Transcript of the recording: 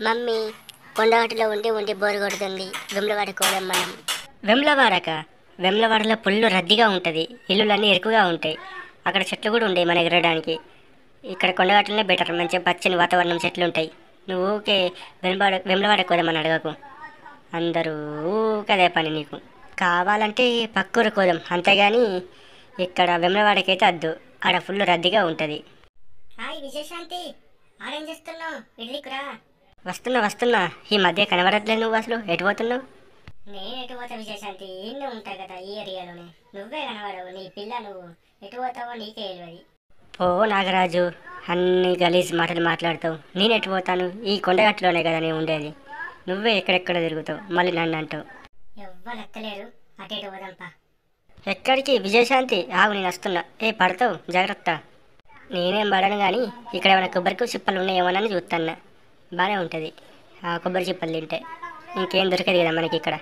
Mummy కొండగట్టులో ఉండి ఉండి bore కొడుతుంది. వెమ్లవాడకు పోదాం మనం. వెమ్లవాడక? వెమ్లవాడలో పుల్లు రద్దీగా ఉంటుంది. ఇల్లులన్నీ ఎరుకుగా ఉంటాయి. అక్కడ చెట్లు కూడా ఉంటాయి మన ఎగరడానికి. ఇక్కడ కొండగట్టులోనే బెటర్. మంచిగా పచ్చని వాతావరణం, చెట్లు ఉంటాయి. నువ్వు ఊకే వెమ్లవాడకు పోదామని అడగకు. అందరూ ఊకదే పని నీకు. కావాలంటే పక్కూరు కోదాం అంతేగాని ఇక్కడ వెమ్లవాడకైతే వద్దు. ఆడ ఫుల్ రద్దీగా ఉంటుంది. హాయ్ విజయశాంతి, ఆరేం చేస్తున్నావు? ఇడ్లీకురా. వస్తున్నా వస్తున్నా. ఈ మధ్య కనబడట్లేదు. నువ్వు అసలు ఎటు పోతున్నావు? నేను ఎటు పోతా విజయశాంతి, ఈయనే ఉంటావు కదా ఈ ఏరియాలోనే. నువ్వే కనబడవు. నీ పిల్ల నువ్వు ఎటు పోతావో నీకే తెలియదు. ఓ నాగరాజు, అన్ని గలీజ్ మాటలు మాట్లాడతావు. నేను ఎటు పోతాను? ఈ కొండగట్టులోనే కదా నేను ఉండేది. నువ్వే ఎక్కడెక్కడ తిరుగుతావు, మళ్ళీ నన్ను అంటావు. ఎవ్వరు ఎక్కలేరు, అటు ఎటు పోదాంపా. ఎక్కడికి విజయశాంతి? ఆగు, నేను వస్తున్నా. పడతావు, జాగ్రత్త. నేనేం పడను కానీ ఇక్కడ ఏమైనా కొబ్బరికి చిప్పలు ఉన్నాయేమోనని చూస్తాను. బాగానే ఉంటుంది ఆ కొబ్బరి చిప్పలు తింటే. ఇంకేం దొరకదు కదా మనకి ఇక్కడ.